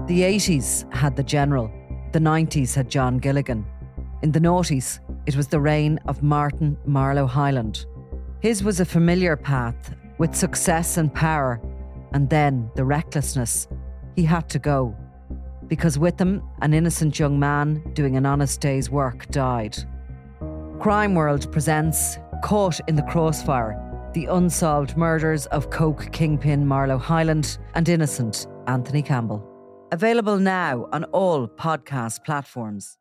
The 80s had the General. The 90s had John Gilligan. In the noughties, it was the reign of Martin Marlowe Hyland. His was a familiar path with success and power, and then the recklessness. He had to go, because with him, an innocent young man doing an honest day's work died. Crime World presents Caught in the Crossfire, the unsolved murders of coke kingpin Marlowe Hyland and innocent Anthony Campbell. Available now on all podcast platforms.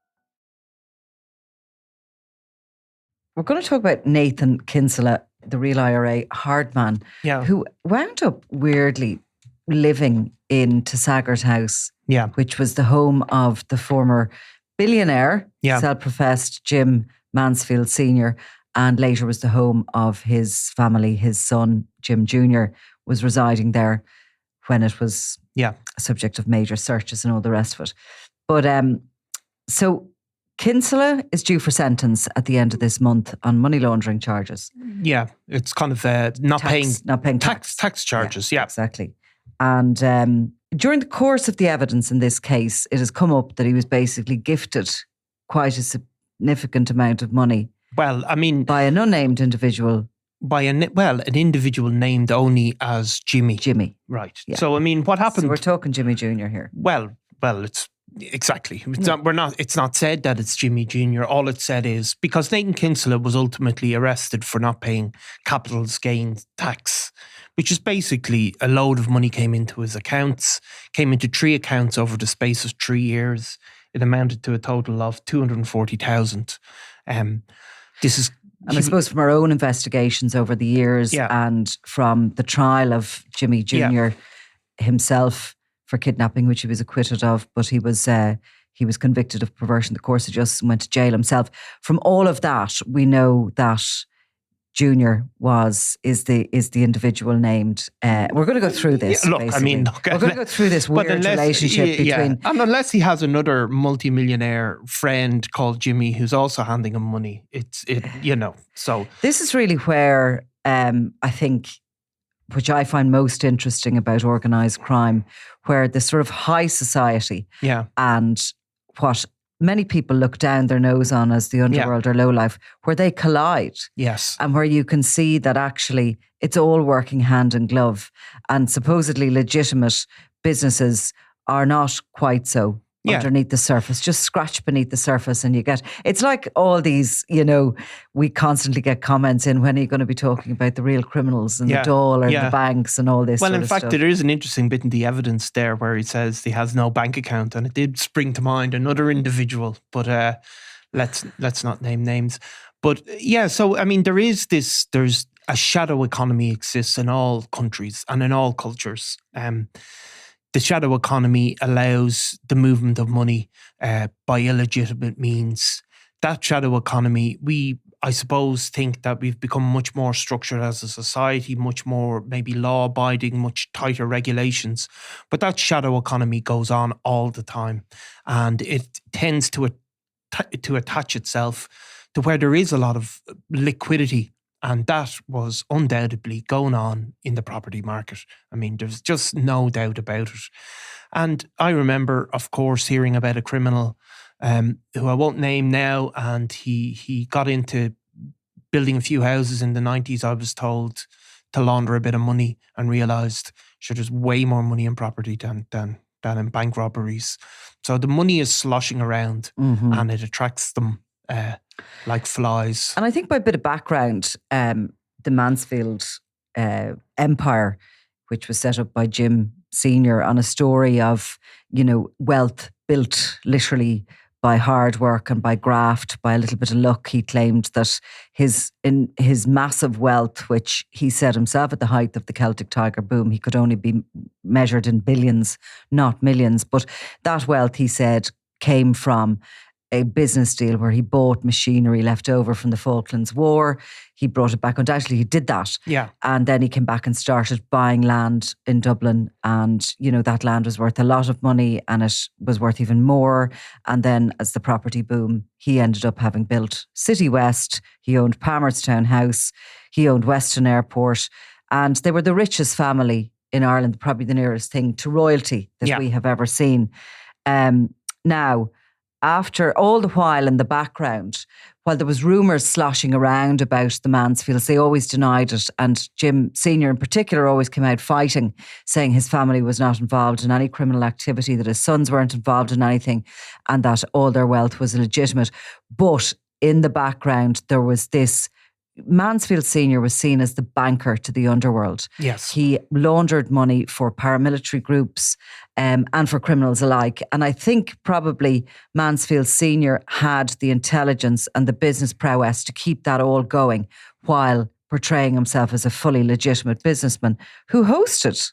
We're going to talk about Nathan Kinsella, the real IRA hard man, who wound up weirdly living in Tasaggart House, which was the home of the former billionaire, self-professed Jim Mansfield Sr., and later was the home of his family. His son, Jim Jr., was residing there when it was a subject of major searches and all the rest of it. But so Kinsella is due for sentence at the end of this month on money laundering charges. Yeah, it's kind of not paying tax charges. Yeah, exactly. And during the course of the evidence in this case, it has come up that he was basically gifted quite a significant amount of money. Well, I mean, by an unnamed individual. An individual named only as Jimmy. Jimmy. Right. Yeah. So, I mean, what happened? So we're talking Jimmy Jr. here. Well, it's exactly. It's not said that it's Jimmy Jr. All it said is because Nathan Kinsella was ultimately arrested for not paying capital gains tax, which is basically a load of money came into his accounts, came into 3 accounts over the space of 3 years. It amounted to a total of 240,000. And I suppose from our own investigations over the years and from the trial of Jimmy Jr. himself for kidnapping, which he was acquitted of, but he was convicted of perversion of the course of justice and went to jail himself. From all of that, we know that Junior is the individual named. We're going to go through this. We're going to go through this weird relationship between. And unless he has another multimillionaire friend called Jimmy who's also handing him money, So this is really where I think, which I find most interesting about organised crime, where the sort of high society and what many people look down their nose on as the underworld or lowlife, where they collide. Yes. And where you can see that actually it's all working hand in glove, and supposedly legitimate businesses are not quite so underneath the surface. Just scratch beneath the surface and you get, it's like all these, we constantly get comments in, when are you going to be talking about the real criminals and the dole or the banks and all this Well, sort in of fact, stuff. there is an interesting bit in the evidence there where he says he has no bank account, and it did spring to mind another individual, but let's not name names. But so I mean, there's a shadow economy exists in all countries and in all cultures. The shadow economy allows the movement of money by illegitimate means. That shadow economy, I suppose, think that we've become much more structured as a society, much more maybe law-abiding, much tighter regulations. But that shadow economy goes on all the time, and it tends to attach itself to where there is a lot of liquidity. And that was undoubtedly going on in the property market. I mean, there's just no doubt about it. And I remember, of course, hearing about a criminal who I won't name now, and he got into building a few houses in the 90s, I was told, to launder a bit of money, and realised, there's way more money in property than in bank robberies. So the money is sloshing around, and it attracts them like flies. And I think by a bit of background, the Mansfield empire, which was set up by Jim Sr. on a story of, wealth built literally by hard work and by graft, by a little bit of luck. He claimed that his massive wealth, which he said himself at the height of the Celtic Tiger boom, he could only be measured in billions, not millions. But that wealth, he said, came from a business deal where he bought machinery left over from the Falklands War. He brought it back. Undoubtedly, he did that. Yeah. And then he came back and started buying land in Dublin. And, that land was worth a lot of money, and it was worth even more. And then as the property boom, he ended up having built City West. He owned Palmerstown House. He owned Weston Airport. And they were the richest family in Ireland, probably the nearest thing to royalty that we have ever seen. Now, after all the while in the background, while there was rumours sloshing around about the Mansfields, they always denied it. And Jim Sr. in particular always came out fighting, saying his family was not involved in any criminal activity, that his sons weren't involved in anything, and that all their wealth was legitimate. But in the background, there was this. Mansfield Sr. was seen as the banker to the underworld. Yes. He laundered money for paramilitary groups and for criminals alike. And I think probably Mansfield Sr. had the intelligence and the business prowess to keep that all going while portraying himself as a fully legitimate businessman who hosted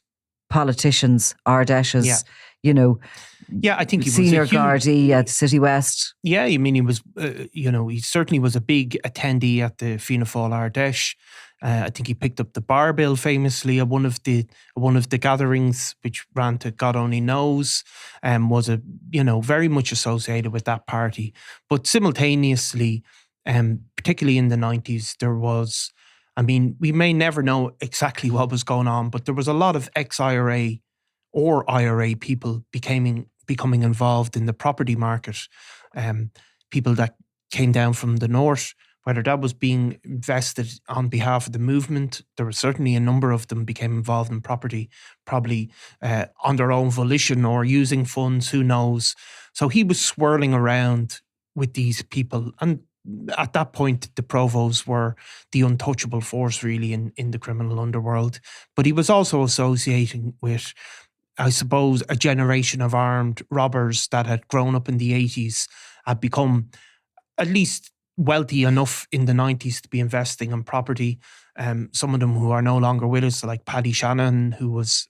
politicians, Ardesh's, I think he was senior Gardaí at City West. Yeah, I mean, he was, he certainly was a big attendee at the Fianna Fáil Ardesh. I think he picked up the bar bill famously at one of the gatherings, which ran to God only knows, was very much associated with that party. But simultaneously, particularly in the 90s, there was, we may never know exactly what was going on, but there was a lot of ex-IRA or IRA people becoming involved in the property market. People that came down from the north, whether that was being invested on behalf of the movement, there was certainly a number of them became involved in property, probably on their own volition or using funds, who knows. So he was swirling around with these people. And at that point, the Provos were the untouchable force really in the criminal underworld. But he was also associating with, I suppose, a generation of armed robbers that had grown up in the 80s, had become at least wealthy enough in the 90s to be investing in property. Some of them who are no longer with us, like Paddy Shanahan,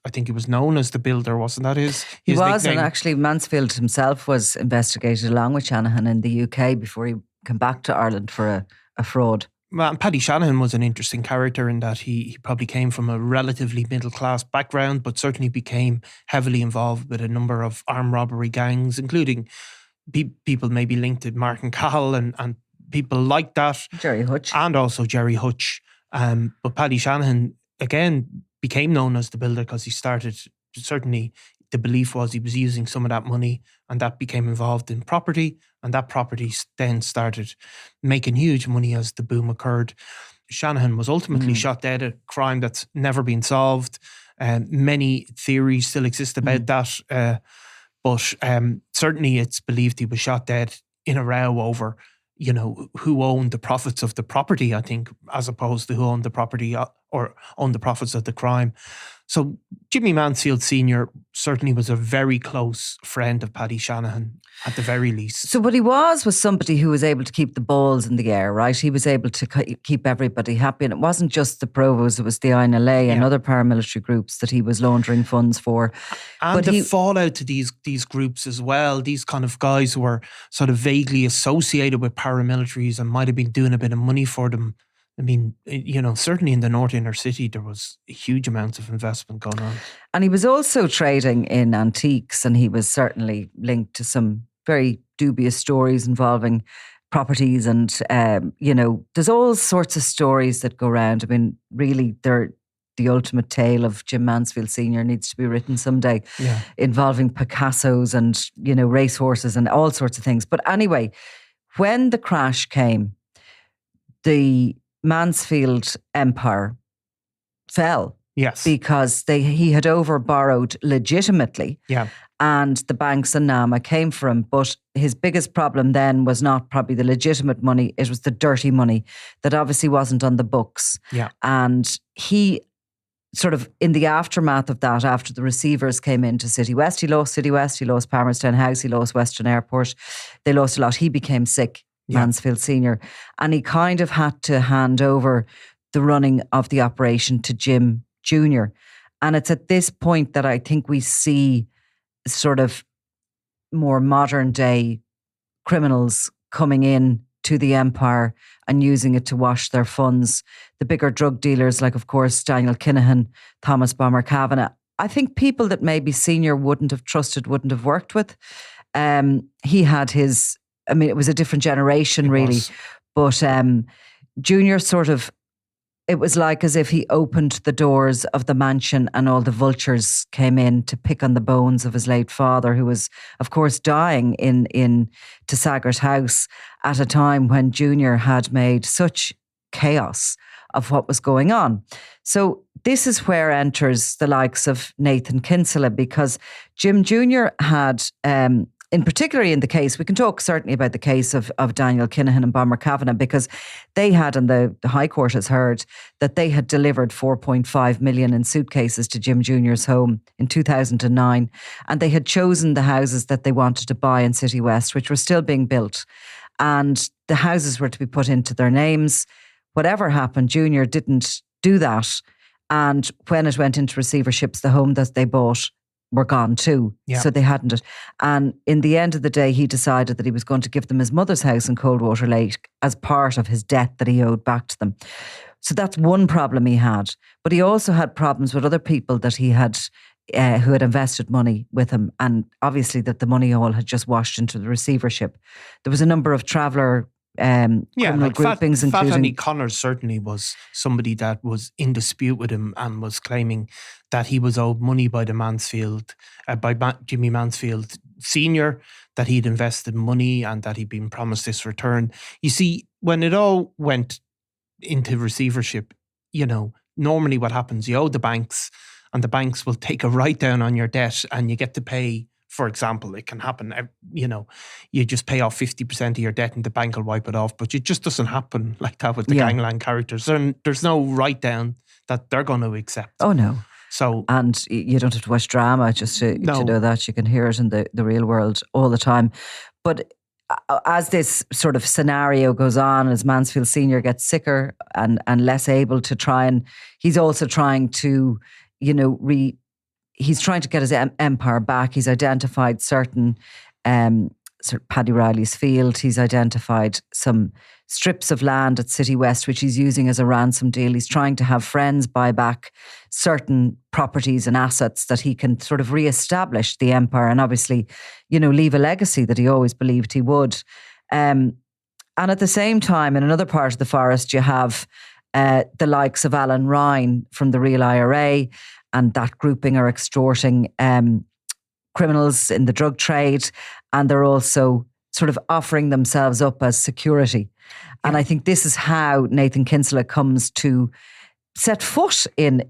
I think he was known as the Builder, wasn't that his He was, nickname? And actually Mansfield himself was investigated along with Shanahan in the UK before he came back to Ireland for a fraud. Well, Paddy Shanahan was an interesting character in that he probably came from a relatively middle-class background, but certainly became heavily involved with a number of armed robbery gangs, including people maybe linked to Martin Cahill and people like that. Jerry Hutch. And also Jerry Hutch. But Paddy Shanahan, again, became known as the Builder because he started, certainly the belief was he was using some of that money and that became involved in property, and that property then started making huge money as the boom occurred. Shanahan was ultimately shot dead, a crime that's never been solved. Many theories still exist about that, but certainly it's believed he was shot dead in a row over, who owned the profits of the property, I think, as opposed to who owned the property or owned the profits of the crime. So Jimmy Mansfield Sr. certainly was a very close friend of Paddy Shanahan, at the very least. So what he was somebody who was able to keep the balls in the air, right? He was able to keep everybody happy. And it wasn't just the Provos, it was the INLA and other paramilitary groups that he was laundering funds for. And but the fallout to these groups as well, these kind of guys who were sort of vaguely associated with paramilitaries and might have been doing a bit of money for them. Certainly in the North Inner City, there was huge amounts of investment going on. And he was also trading in antiques, and he was certainly linked to some very dubious stories involving properties. And, there's all sorts of stories that go around. Really, they're the ultimate tale of Jim Mansfield Sr. needs to be written someday, involving Picassos and, racehorses and all sorts of things. But anyway, when the crash came, the Mansfield empire fell. Yes. Because he had over-borrowed legitimately. Yeah. And the banks in Nama came for him. But his biggest problem then was not probably the legitimate money, it was the dirty money that obviously wasn't on the books. Yeah. And he sort of, in the aftermath of that, after the receivers came into City West, he lost City West, he lost Palmerstown House, he lost Western Airport. They lost a lot. He became sick. Mansfield Sr. And he kind of had to hand over the running of the operation to Jim Jr. And it's at this point that I think we see sort of more modern day criminals coming in to the empire and using it to wash their funds. The bigger drug dealers, like, of course, Daniel Kinahan, Thomas Bomber Kavanagh. I think people that maybe Senior wouldn't have trusted, wouldn't have worked with. He had his... it was a different generation, really. But Junior sort of it was like as if he opened the doors of the mansion and all the vultures came in to pick on the bones of his late father, who was, of course, dying in Tasaggart House at a time when Junior had made such chaos of what was going on. So this is where enters the likes of Nathan Kinsella, because Jim Jr. had, in particularly in the case, we can talk certainly about the case of Daniel Kinahan and Bomber Kavanagh, because they had, and the High Court has heard, that they had delivered 4.5 million in suitcases to Jim Jr.'s home in 2009. And they had chosen the houses that they wanted to buy in City West, which were still being built. And the houses were to be put into their names. Whatever happened, Junior didn't do that. And when it went into receiverships, the home that they bought were gone too. Yeah. So they hadn't it. And in the end of the day, he decided that he was going to give them his mother's house in Coldwater Lake as part of his debt that he owed back to them. So that's one problem he had. But he also had problems with other people that he had who had invested money with him. And obviously that the money all had just washed into the receivership. There was a number of traveller criminal groupings, including Fat Annie Connors certainly was somebody that was in dispute with him and was claiming that he was owed money by the Mansfield, Jimmy Mansfield Sr., that he'd invested money and that he'd been promised this return. You see, when it all went into receivership, normally what happens, you owe the banks and the banks will take a write down on your debt and you get to pay. For example, it can happen, you just pay off 50% of your debt and the bank will wipe it off, but it just doesn't happen like that with the gangland characters. There's no write down that they're going to accept. Oh, no. So, and you don't have to watch drama just to know that. You can hear it in the real world all the time. But as this sort of scenario goes on, as Mansfield Sr. gets sicker and less able to try, and he's also trying to, he's trying to get his empire back. He's identified certain, sort of Paddy Riley's field. He's identified some strips of land at City West, which he's using as a ransom deal. He's trying to have friends buy back certain properties and assets that he can sort of reestablish the empire and obviously, leave a legacy that he always believed he would. And at the same time, in another part of the forest, you have the likes of Alan Ryan from the Real IRA, and that grouping are extorting criminals in the drug trade, and they're also sort of offering themselves up as security. And I think this is how Nathan Kinsella comes to set foot in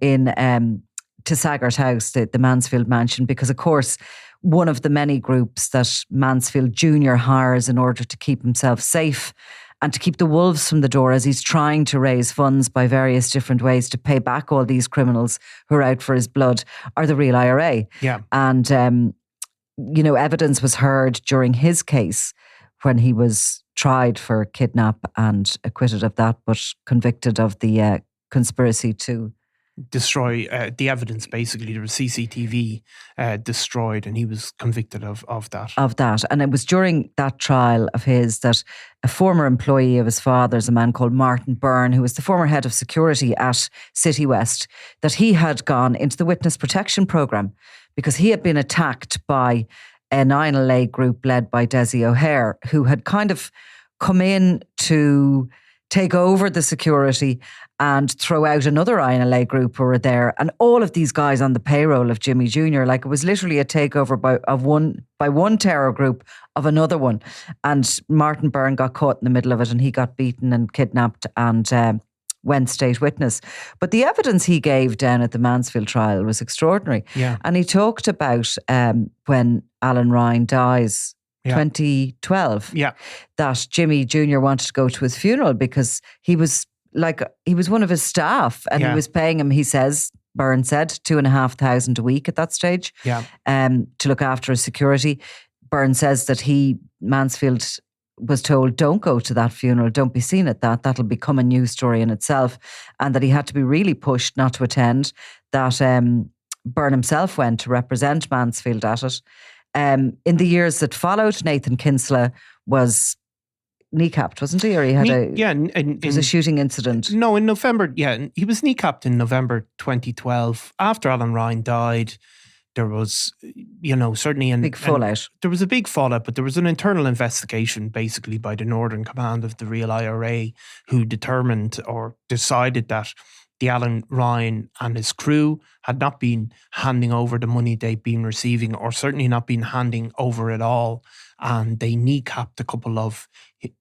Tasaggart House, the Mansfield mansion, because of course one of the many groups that Mansfield Jr. hires in order to keep himself safe and to keep the wolves from the door as he's trying to raise funds by various different ways to pay back all these criminals who are out for his blood, are the Real IRA. Yeah. And, evidence was heard during his case when he was tried for kidnap and acquitted of that, but convicted of the conspiracy to destroy the evidence, basically. There was CCTV destroyed and he was convicted of that. And it was during that trial of his that a former employee of his father's, a man called Martin Byrne, who was the former head of security at City West, that he had gone into the witness protection programme because he had been attacked by an INLA group led by Desi O'Hare, who had kind of come in to take over the security and throw out another INLA group who were there. And all of these guys on the payroll of Jimmy Jr., like it was literally a takeover by one terror group of another one. And Martin Byrne got caught in the middle of it and he got beaten and kidnapped and went state witness. But the evidence he gave down at the Mansfield trial was extraordinary. Yeah. And he talked about when Alan Ryan dies, 2012, that Jimmy Jr. wanted to go to his funeral because he was one of his staff and he was paying him, he says, Byrne said, $2,500 a week at that stage to look after his security. Byrne says that Mansfield was told, don't go to that funeral, don't be seen at that, that'll become a news story in itself, and that he had to be really pushed not to attend, that Byrne himself went to represent Mansfield at it. In the years that followed, Nathan Kinsella was kneecapped, wasn't he? Or he had there was a shooting incident. No, in November, he was kneecapped in November 2012 after Alan Ryan died. There was, certainly Big fallout. there was a big fallout, but there was an internal investigation basically by the Northern Command of the real IRA, who determined or decided that the Alan Ryan and his crew had not been handing over the money they'd been receiving, or certainly not been handing over at all. And they kneecapped a couple of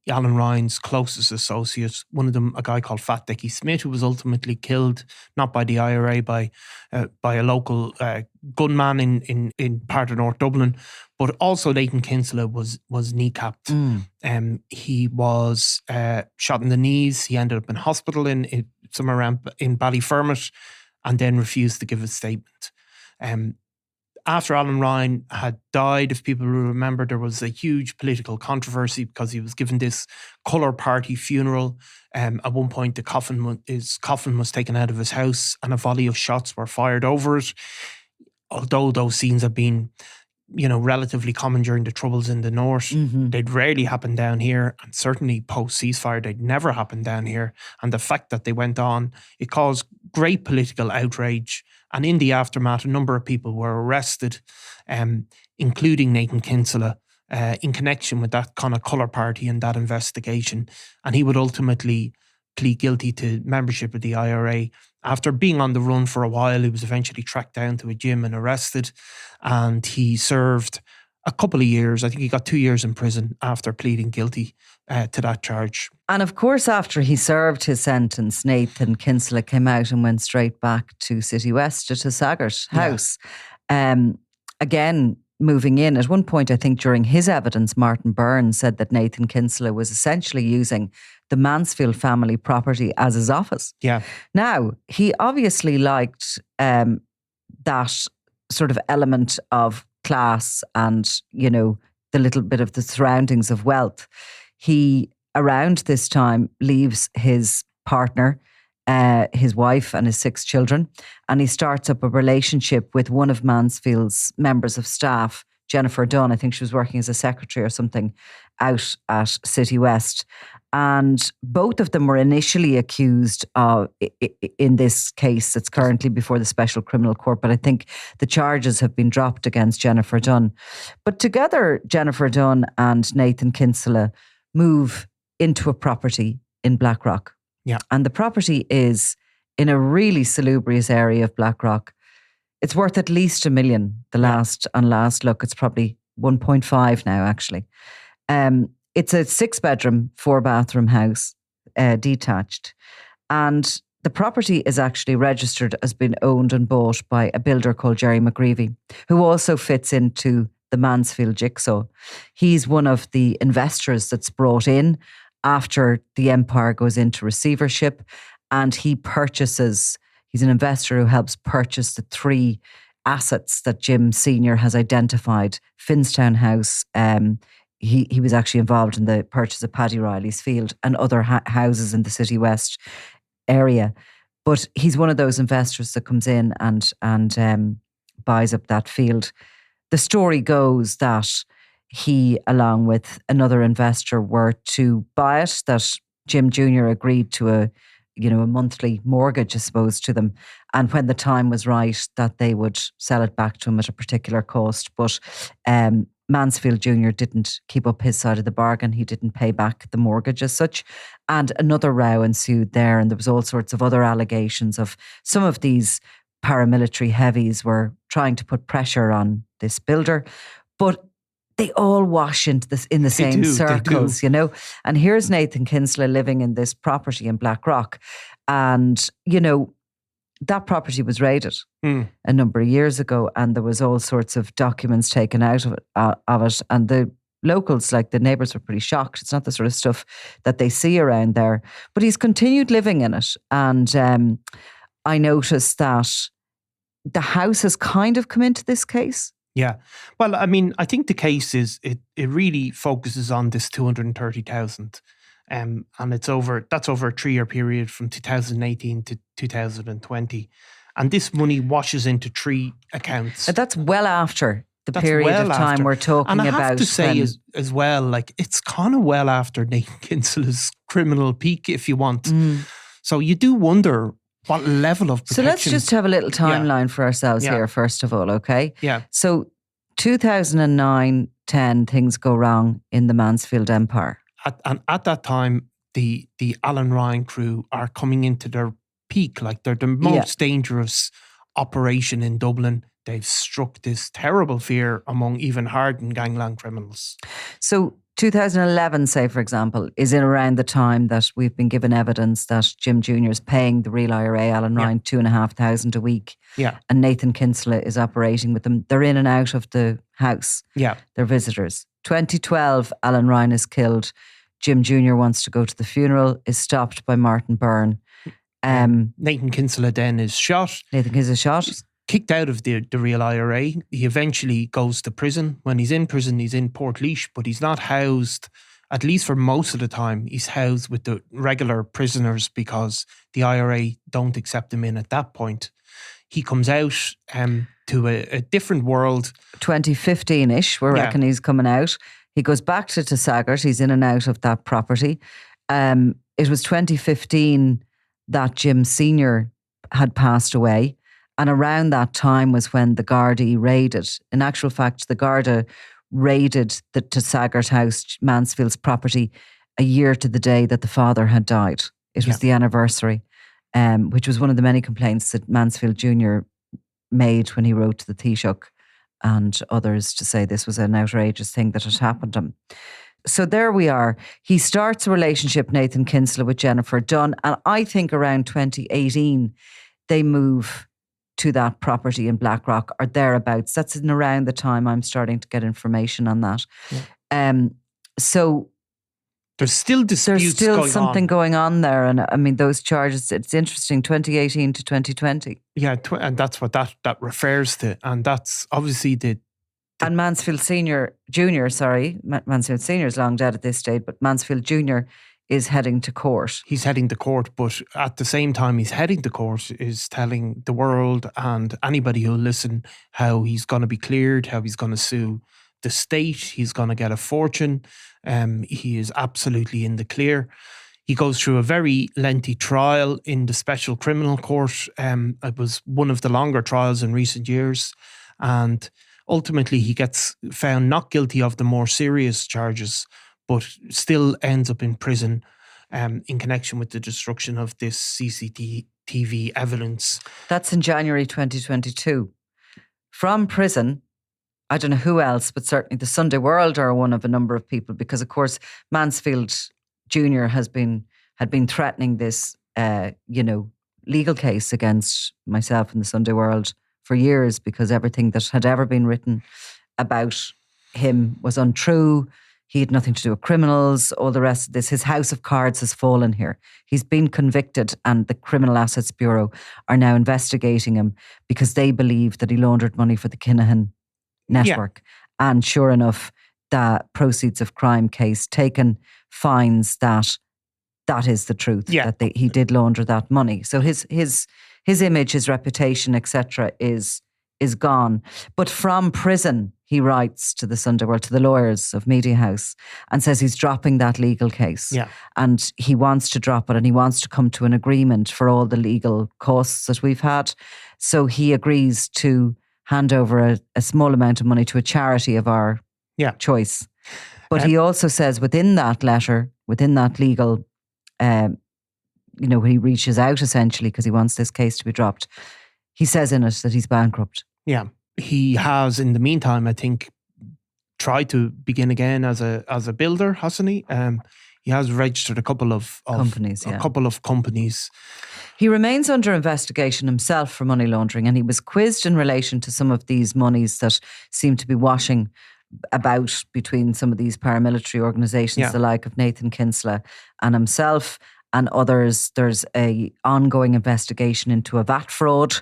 Alan Ryan's closest associates, one of them a guy called Fat Dickie Smith, who was ultimately killed, not by the IRA, by a local gunman in part of North Dublin. But also Nathan Kinsella was kneecapped. He was shot in the knees. He ended up in hospital in somewhere around in Ballyfermot, and then refused to give a statement. After Alan Ryan had died, if people remember, there was a huge political controversy because he was given this colour party funeral. At one point, his coffin was taken out of his house and a volley of shots were fired over it. Although those scenes have been, relatively common during the Troubles in the North, they'd rarely happen down here, and certainly post-ceasefire, they'd never happen down here. And the fact that they went on, it caused great political outrage. And in the aftermath, a number of people were arrested, including Nathan Kinsella, in connection with that kind of colour party and that investigation. And he would ultimately plead guilty to membership of the IRA. After being on the run for a while, he was eventually tracked down to a gym and arrested. And he served a couple of years. I think he got 2 years in prison after pleading guilty to that charge. And of course, after he served his sentence, Nathan Kinsella came out and went straight back to City West at his Saggart house. Again, moving in. At one point, I think during his evidence, Martin Byrne said that Nathan Kinsella was essentially using the Mansfield family property as his office. Yeah. Now, he obviously liked that sort of element of class and, the little bit of the surroundings of wealth. He, around this time, leaves his partner, his wife and his 6 children, and he starts up a relationship with one of Mansfield's members of staff, Jennifer Dunn. I think she was working as a secretary or something out at City West. And both of them were initially accused of, in this case, it's currently before the Special Criminal Court, but I think the charges have been dropped against Jennifer Dunn. But together, Jennifer Dunn and Nathan Kinsella move into a property in Blackrock. Yeah. And the property is in a really salubrious area of Blackrock. It's worth at least $1 million. Last look, it's probably 1.5 now, actually. It's a 6-bedroom, 4-bathroom house, detached. And the property is actually registered as being owned and bought by a builder called Jerry McGreevy, who also fits into the Mansfield jigsaw. He's one of the investors that's brought in after the empire goes into receivership, and he's an investor who helps purchase the 3 assets that Jim Sr. has identified. Finstown House, he was actually involved in the purchase of Paddy Riley's field and other houses in the City West area. But he's one of those investors that comes in and buys up that field. The story goes that he, along with another investor, were to buy it, that Jim Jr. agreed to a monthly mortgage, I suppose, to them. And when the time was right, that they would sell it back to him at a particular cost. But Mansfield Jr. didn't keep up his side of the bargain. He didn't pay back the mortgage as such. And another row ensued there. And there was all sorts of other allegations of some of these paramilitary heavies were trying to put pressure on this builder. But they all wash into this in the same circles, And here's Nathan Kinsella living in this property in Blackrock. And, that property was raided a number of years ago, and there was all sorts of documents taken out of it. And the locals, like the neighbours, were pretty shocked. It's not the sort of stuff that they see around there. But he's continued living in it. And I noticed that the house has kind of come into this case. Yeah. Well, I mean, I think the case is, it really focuses on this 230,000. And that's over a 3-year period from 2018 to 2020. And this money washes into 3 accounts. But that's well after the period of time we're talking about. And I have to say as well, like, it's kind of well after Nathan Kinsella's criminal peak, if you want. So you do wonder What level of protection? So let's just have a little timeline for ourselves here, first of all, okay? Yeah. So 2009-10, things go wrong in the Mansfield empire. At that time, the Alan Ryan crew are coming into their peak. Like, they're the most dangerous operation in Dublin. They've struck this terrible fear among even hardened gangland criminals. So 2011, say, for example, is in around the time that we've been given evidence that Jim Jr. is paying the real IRA, Alan Ryan, $2,500 a week. Yeah. And Nathan Kinsella is operating with them. They're in and out of the house. Yeah. They're visitors. 2012, Alan Ryan is killed. Jim Jr. wants to go to the funeral, is stopped by Martin Byrne. Nathan Kinsella then is shot. Nathan Kinsella shot. Kicked out of the real IRA. He eventually goes to prison. When he's in prison, he's in Portlaoise, but he's not housed, at least for most of the time, he's housed with the regular prisoners because the IRA don't accept him in at that point. He comes out to a different world. 2015-ish, we reckon he's coming out. He goes back to Tasaggart. He's in and out of that property. It was 2015 that Jim Sr. had passed away. And around that time was when the Gardaí raided. In actual fact, the Garda raided the Tasaggart house, Mansfield's property, a year to the day that the father had died. It was the anniversary, which was one of the many complaints that Mansfield Jr. made when he wrote to the Taoiseach and others to say this was an outrageous thing that had happened to him. So there we are. He starts a relationship, Nathan Kinsella, with Jennifer Dunn. And I think around 2018, they move to that property in Blackrock or thereabouts. That's in around the time I'm starting to get information on that. Yeah. So there's still disputes There's still going something on. going on there. And I mean, those charges, it's interesting, 2018 to 2020. Yeah, and that's what that refers to. And that's obviously And Mansfield Jr., Mansfield Sr. is long dead at this stage, but Mansfield Jr. is heading to court. He's heading to court, but at the same time he's heading to court is telling the world and anybody who'll listen how he's going to be cleared, how he's going to sue the state, he's going to get a fortune. He is absolutely in the clear. He goes through a very lengthy trial in the Special Criminal Court. It was one of the longer trials in recent years. And ultimately he gets found not guilty of the more serious charges, but still ends up in prison in connection with the destruction of this CCTV evidence. That's in January 2022. From prison, I don't know who else, but certainly the Sunday World are one of a number of people, because of course Mansfield Jr. had been threatening this, legal case against myself and the Sunday World for years, because everything that had ever been written about him was untrue. He had nothing to do with criminals, all the rest of this. His house of cards has fallen here. He's been convicted and the Criminal Assets Bureau are now investigating him because they believe that he laundered money for the Kinahan network. Yeah. And sure enough, the proceeds of crime case taken finds that is the truth, that he did launder that money. So his image, his reputation, etc. is gone. But from prison, he writes to the Sunday World, to the lawyers of Media House, and says he's dropping that legal case. Yeah. And he wants to drop it and he wants to come to an agreement for all the legal costs that we've had. So he agrees to hand over a small amount of money to a charity of our choice. But he also says within that letter, within that legal, when he reaches out essentially because he wants this case to be dropped, he says in it that he's bankrupt. Yeah. He has, in the meantime, I think, tried to begin again as a builder, hasn't he? He has registered a couple of companies. A couple of companies. He remains under investigation himself for money laundering, and he was quizzed in relation to some of these monies that seem to be washing about between some of these paramilitary organisations, the like of Nathan Kinsella and himself. And others, there's a ongoing investigation into a VAT fraud,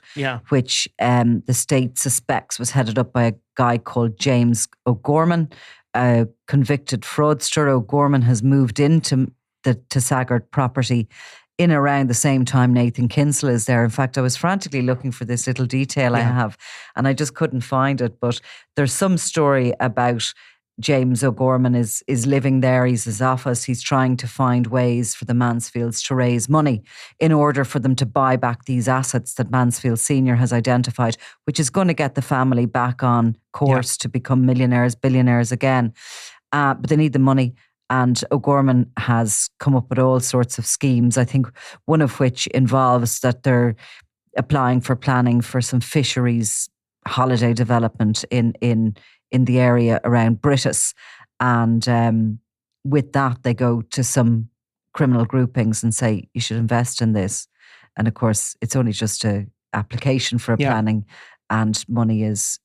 which the state suspects was headed up by a guy called James O'Gorman, a convicted fraudster. O'Gorman has moved into the Tasaggart property in around the same time Nathan Kinsella is there. In fact, I was frantically looking for this little detail I have, and I just couldn't find it. But there's some story about James O'Gorman is living there. He's his office. He's trying to find ways for the Mansfields to raise money in order for them to buy back these assets that Mansfield Sr. has identified, which is going to get the family back on course to become millionaires, billionaires again. But they need the money. And O'Gorman has come up with all sorts of schemes, I think one of which involves that they're applying for planning for some fisheries holiday development in the area around Britus. And with that, they go to some criminal groupings and say, you should invest in this. And of course, it's only just an application for a planning, and money is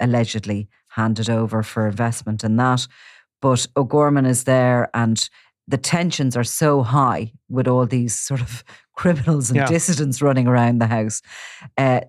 allegedly handed over for investment in that. But O'Gorman is there, and the tensions are so high with all these sort of criminals and dissidents running around the house.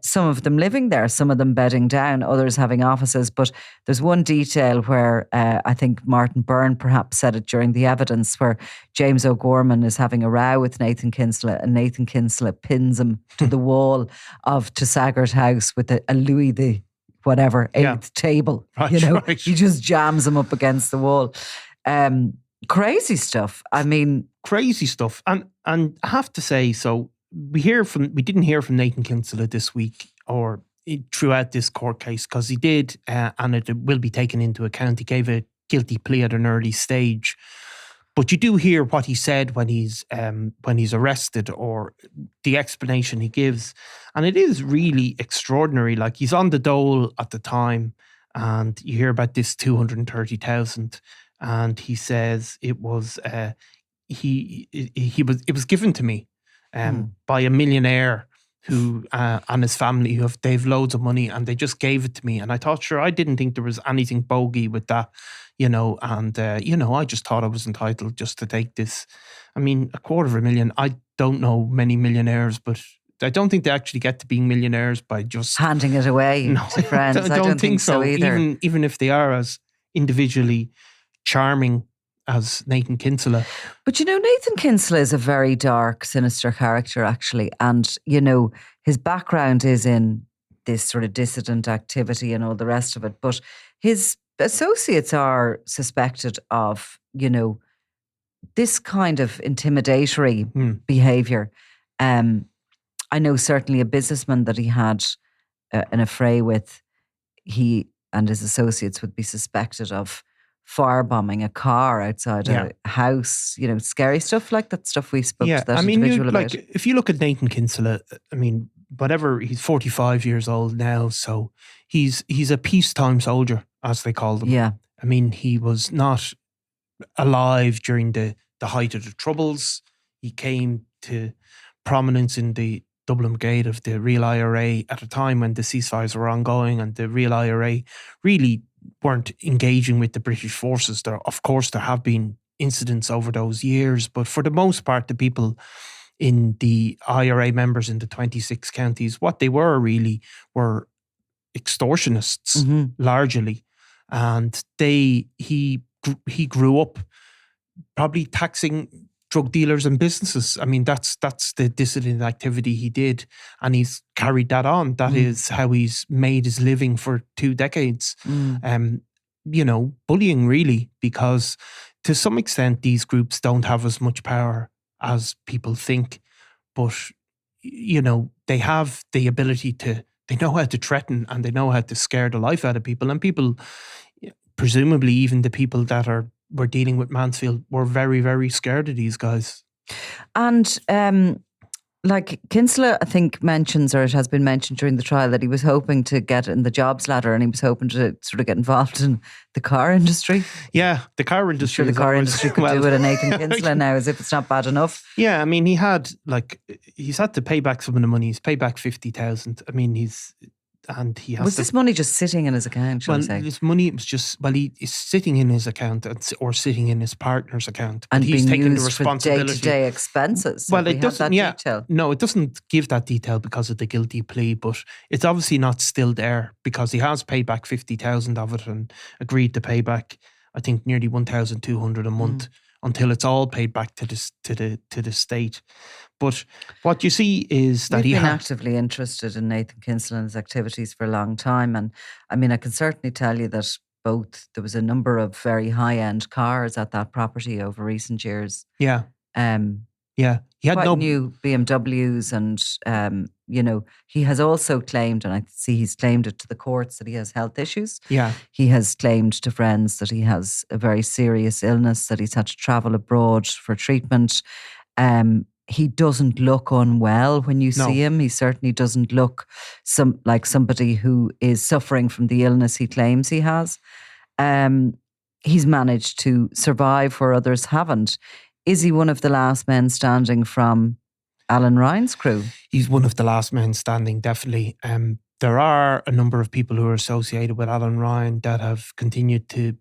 Some of them living there, some of them bedding down, others having offices. But there's one detail where I think Martin Byrne perhaps said it during the evidence, where James O'Gorman is having a row with Nathan Kinsella, and Nathan Kinsella pins him to the wall of Tasaggart House with a Louis the whatever, eighth table. Right. He just jams him up against the wall. Crazy stuff. I mean, crazy stuff. And I have to say, so we didn't hear from Nathan Kinsella this week or throughout this court case, because he did, and it will be taken into account. He gave a guilty plea at an early stage, but you do hear what he said when he's arrested, or the explanation he gives, and it is really extraordinary. Like, he's on the dole at the time, and you hear about this 230,000. And he says it was it was given to me by a millionaire who and his family they've loads of money, and they just gave it to me. And I thought, sure, I didn't think there was anything bogey with that, and I just thought I was entitled just to take this. I mean, $250,000. I don't know many millionaires, but I don't think they actually get to being millionaires by just handing it away to friends. I don't think so either. Even if they are as individually charming as Nathan Kinsella. But Nathan Kinsella is a very dark, sinister character, actually. And, his background is in this sort of dissident activity and all the rest of it. But his associates are suspected of, this kind of intimidatory behaviour. I know certainly a businessman that he had an affray with, he and his associates would be suspected of firebombing a car outside a house, scary stuff like that, stuff we spoke to that individual about. If you look at Nathan Kinsella, I mean, whatever, he's 45 years old now, so he's a peacetime soldier, as they call them. Yeah. I mean, he was not alive during the height of the Troubles. He came to prominence in the Dublin Brigade of the Real IRA at a time when the ceasefires were ongoing, and the Real IRA really weren't engaging with the British forces. Of course, there have been incidents over those years, but for the most part, the people in the IRA members in the 26 counties, what they were really were extortionists, largely. And he grew up probably taxing drug dealers and businesses. I mean, that's the dissident activity he did, and he's carried that on. That is how he's made his living for 2 decades. Bullying, really, because to some extent these groups don't have as much power as people think, but they have the ability they know how to threaten, and they know how to scare the life out of people, and people, presumably even the people that were dealing with Mansfield, were very, very scared of these guys. And Kinsella, I think, mentions, or it has been mentioned during the trial, that he was hoping to get in the jobs ladder, and he was hoping to sort of get involved in the car industry. Yeah, the car industry. I'm sure the car industry could do with a Nathan Kinsella now, as if it's not bad enough. Yeah, I mean, he's had to pay back some of the money. He's paid back 50,000. I mean, was this money just sitting in his account, shall we say? This money was just, he's sitting in his account or sitting in his partner's account. And he's being taking used the responsibility for day-to-day expenses. Well, it doesn't, detail. No, it doesn't give that detail because of the guilty plea, but it's obviously not still there, because he has paid back 50,000 of it and agreed to pay back, I think, nearly 1,200 a month until it's all paid back to the state. But what you see is that We've been actively interested in Nathan Kinsella and his activities for a long time. And I mean, I can certainly tell you that both. There was a number of very high-end cars at that property over recent years. Yeah. Yeah. He had Quite new BMWs, and he has also claimed, and I see he's claimed it to the courts, that he has health issues. Yeah. He has claimed to friends that he has a very serious illness, that he's had to travel abroad for treatment. He doesn't look unwell when you see him. He certainly doesn't look like somebody who is suffering from the illness he claims he has. He's managed to survive where others haven't. Is he one of the last men standing from Alan Ryan's crew? He's one of the last men standing, definitely. There are a number of people who are associated with Alan Ryan that have continued to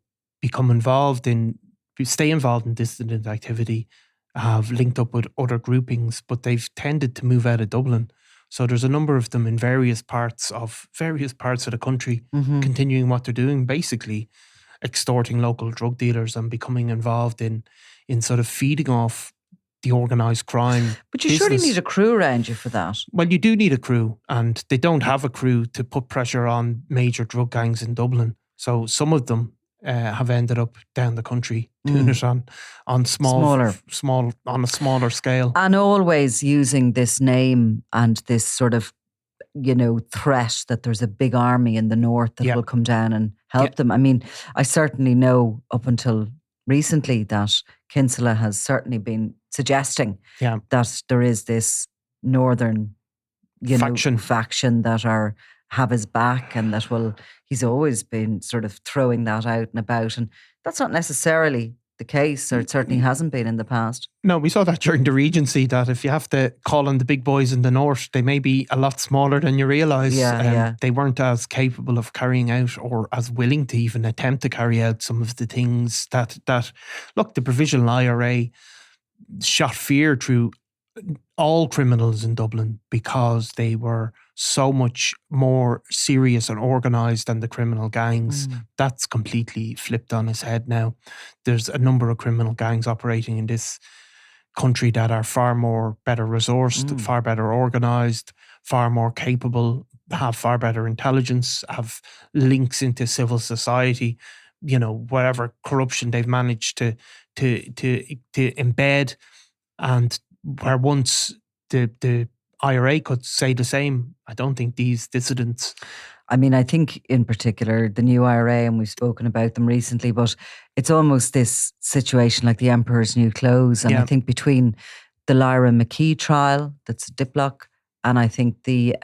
stay involved in dissident activity, have linked up with other groupings, but they've tended to move out of Dublin. So there's a number of them in various parts of the country, continuing what they're doing, basically extorting local drug dealers and becoming involved in sort of feeding off the organised crime. But you business. surely need a crew around you for that. Well, you do need a crew, and they don't have a crew to put pressure on major drug gangs in Dublin. So some of them have ended up down the country doing it on a smaller scale. And always using this name and this sort of, threat that there's a big army in the north that will come down and help them. I mean, I certainly know up until recently that Kinsella has certainly been suggesting that there is this northern, faction that have his back, and that he's always been sort of throwing that out and about, and that's not necessarily the case, or it certainly hasn't been in the past. No, we saw that during the Regency, that if you have to call on the big boys in the north, they may be a lot smaller than you realise. They weren't as capable of carrying out, or as willing to even attempt to carry out, some of the things that look, the Provisional IRA shot fear through all criminals in Dublin because they were so much more serious and organised than the criminal gangs. That's completely flipped on its head now. There's a number of criminal gangs operating in this country that are far more better resourced, far better organised, far more capable, have far better intelligence, have links into civil society. Whatever corruption they've managed to embed, and where once the IRA could say the same, I don't think these dissidents. I mean, I think in particular the new IRA, and we've spoken about them recently, but it's almost this situation like the Emperor's New Clothes. And I think between the Lyra McKee trial, that's a Diplock, and I think the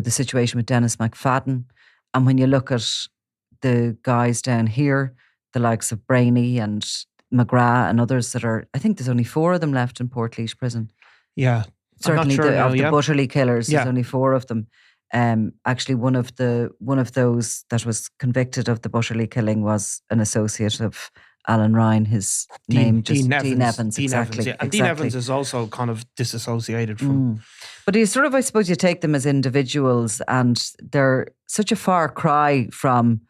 situation with Dennis McFadden, and when you look at the guys down here, the likes of Brainy and McGrath and others that are, I think there's only 4 of them left in Portlaoise prison. Yeah. Certainly of the Butterley killers, there's only 4 of them. Actually, one of those that was convicted of the Butterley killing was an associate of Alan Ryan. His name Dean Evans. Exactly. And Dean Evans is also kind of disassociated from. But you sort of, I suppose, you take them as individuals, and they're such a far cry from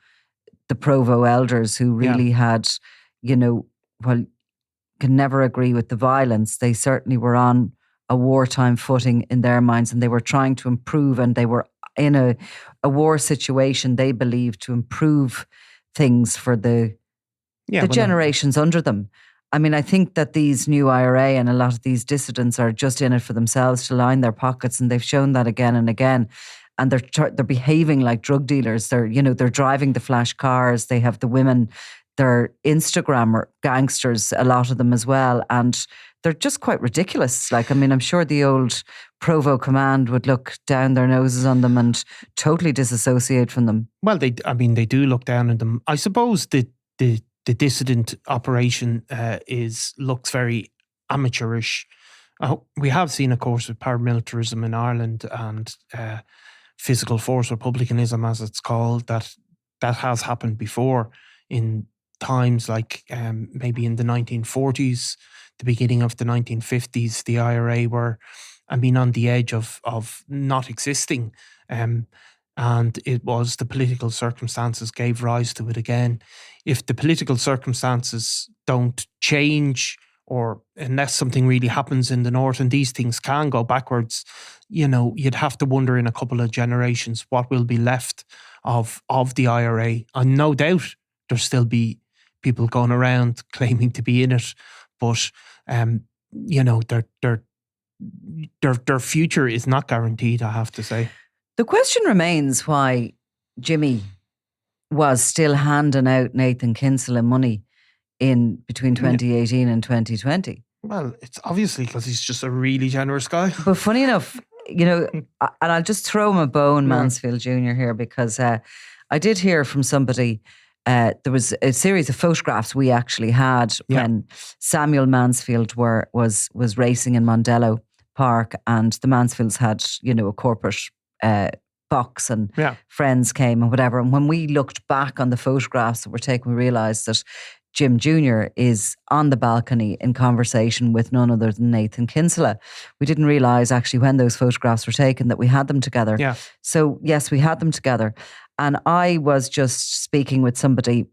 the Provo elders, who really had, can never agree with the violence. They certainly were on a wartime footing in their minds, and they were trying to improve, and they were in a war situation, they believed, to improve things for the generations under them. I mean, I think that these new IRA and a lot of these dissidents are just in it for themselves, to line their pockets, and they've shown that again and again. And they're behaving like drug dealers. They're driving the flash cars. They have the women. They're Instagram gangsters, a lot of them as well, and they're just quite ridiculous. Like, I mean, I'm sure the old Provo command would look down their noses on them and totally disassociate from them. Well, they do look down on them. I suppose the dissident operation looks very amateurish. We have seen, of course, with paramilitarism in Ireland and physical force republicanism, as it's called, that has happened before in times like maybe in the 1940s, the beginning of the 1950s. The IRA were, on the edge of not existing. And it was the political circumstances gave rise to it again. If the political circumstances don't change, or unless something really happens in the north, and these things can go backwards, you'd have to wonder in a couple of generations what will be left of the IRA. And no doubt there'll still be people going around claiming to be in it, but their future is not guaranteed, I have to say. The question remains why Jimmy was still handing out Nathan Kinsella money in between 2018 and 2020. Well, it's obviously because he's just a really generous guy. But funny enough, and I'll just throw him a bone, Mansfield Jr. here, because I did hear from somebody. There was a series of photographs we actually had when Samuel Mansfield was racing in Mondello Park, and the Mansfields had, a corporate box, and friends came and whatever. And when we looked back on the photographs that were taken, we realised that Jim Jr. is on the balcony in conversation with none other than Nathan Kinsella. We didn't realise actually when those photographs were taken that we had them together. Yeah. So yes, we had them together. And I was just speaking with somebody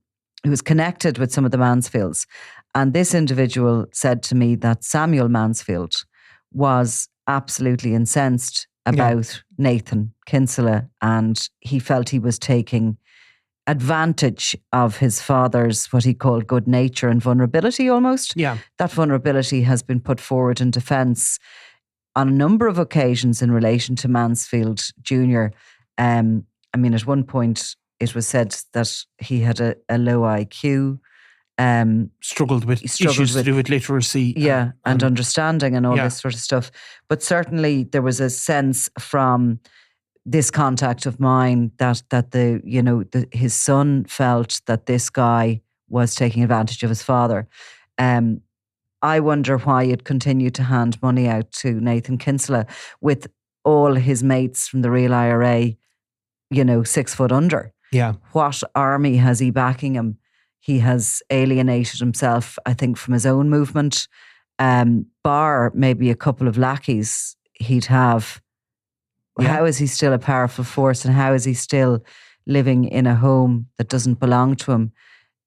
who was connected with some of the Mansfields. And this individual said to me that Samuel Mansfield was absolutely incensed about Nathan Kinsella, and he felt he was taking advantage of his father's, what he called, good nature and vulnerability almost. Yeah. That vulnerability has been put forward in defence on a number of occasions in relation to Mansfield Jr. At one point it was said that he had a low IQ. Struggled with issues to do with literacy. And understanding and all this sort of stuff. But certainly there was a sense from this contact of mine that his son felt that this guy was taking advantage of his father. I wonder why it continued to hand money out to Nathan Kinsella with all his mates from the real IRA, 6 foot under. Yeah. What army has he backing him? He has alienated himself, I think, from his own movement. Bar maybe a couple of lackeys he'd have. Yeah. How is he still a powerful force, and how is he still living in a home that doesn't belong to him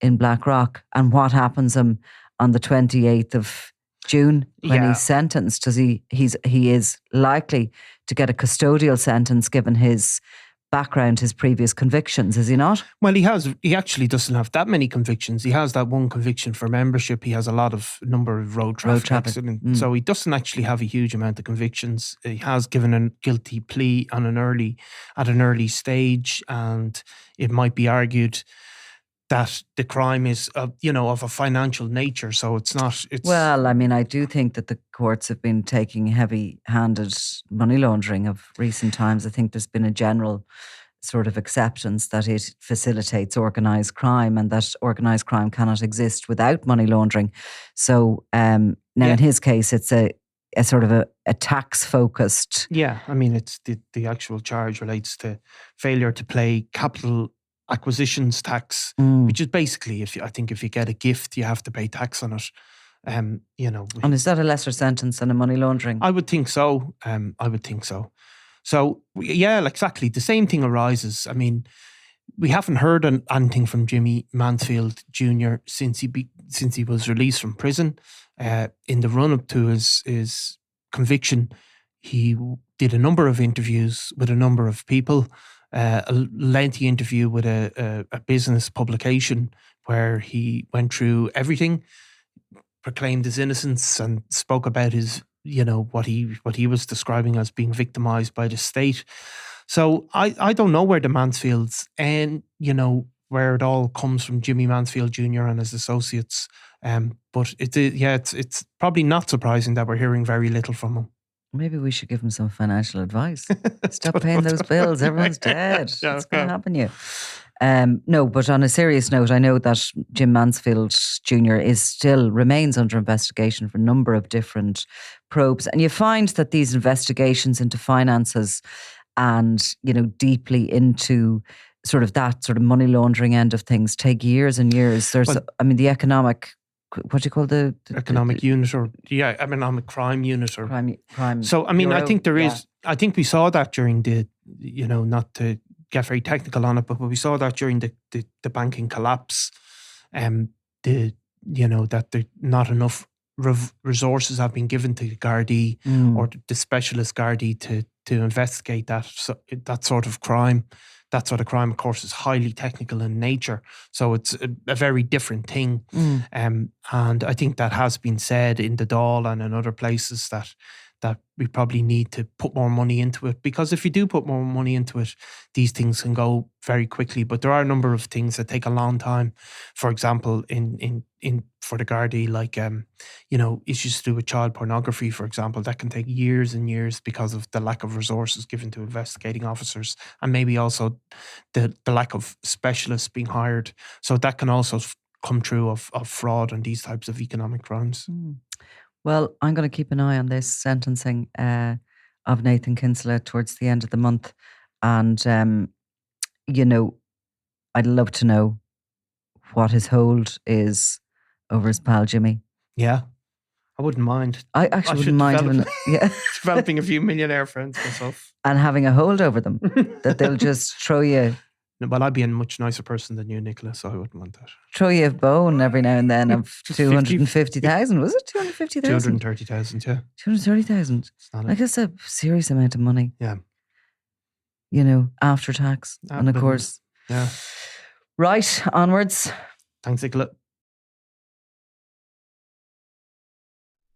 in Blackrock? And what happens to him on the 28th of June when he's sentenced? He is likely to get a custodial sentence given his background, his previous convictions, is he not? Well, he actually doesn't have that many convictions. He has that one conviction for membership. He has a number of road traffic accidents. So he doesn't actually have a huge amount of convictions. He has given a guilty plea at an early stage, and it might be argued that the crime is of a financial nature. So it's not. Well, I do think that the courts have been taking heavy-handed money laundering of recent times. I think there's been a general sort of acceptance that it facilitates organised crime, and that organised crime cannot exist without money laundering. So in his case, it's a sort of a tax-focused. Yeah, it's the actual charge relates to failure to pay capital acquisitions tax, which is basically if you get a gift, you have to pay tax on it. And is that a lesser sentence than a money laundering? I would think so. So exactly the same thing arises. We haven't heard anything from Jimmy Mansfield Jr. since he was released from prison. In the run up to his conviction, he did a number of interviews with a number of people. A lengthy interview with a business publication where he went through everything, proclaimed his innocence, and spoke about his, what he was describing as being victimized by the state. So I don't know where the Mansfields and where it all comes from Jimmy Mansfield Jr. and his associates. But it's probably not surprising that we're hearing very little from him. Maybe we should give him some financial advice. Stop paying those bills. Everyone's dead. What's going to happen to you? No, but on a serious note, I know that Jim Mansfield Jr. remains under investigation for a number of different probes. And you find that these investigations into finances and, deeply into sort of that sort of money laundering end of things take years and years. The economic... What do you call the economic unit, or economic crime unit, or crime? So I think there is. I think we saw that during the, not to get very technical on it, but we saw that during the banking collapse, that not enough resources have been given to the Gardaí or the specialist Gardaí to investigate that sort of crime. that sort of crime, of course, is highly technical in nature. So it's a very different thing. And I think that has been said in the Dáil and in other places that we probably need to put more money into it, because if you do put more money into it, these things can go very quickly. But there are a number of things that take a long time. For example, in for the Gardaí, like issues to do with child pornography, for example, that can take years and years because of the lack of resources given to investigating officers, and maybe also the lack of specialists being hired. So that can also come true of fraud and these types of economic crimes. Well, I'm going to keep an eye on this sentencing of Nathan Kinsella towards the end of the month. And, I'd love to know what his hold is over his pal Jimmy. Yeah, I wouldn't mind. I actually wouldn't mind developing a few millionaire friends myself. And having a hold over them, that they'll just throw you... Well, I'd be a much nicer person than you, Nicola, so I wouldn't want that. Throw you a bone every now and then of 250,000, was it? 250,000? 230,000, yeah. 230,000. Like, that's a serious amount of money. Yeah. After tax. And of course. Yeah. Right, onwards. Thanks, Nicola.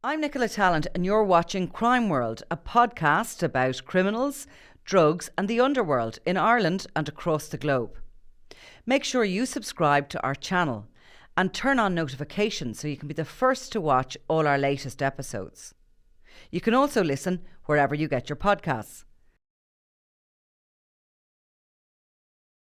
I'm Nicola Tallant, and you're watching Crime World, a podcast about criminals, drugs and the underworld in Ireland and across the globe. Make sure you subscribe to our channel and turn on notifications so you can be the first to watch all our latest episodes. You can also listen wherever you get your podcasts.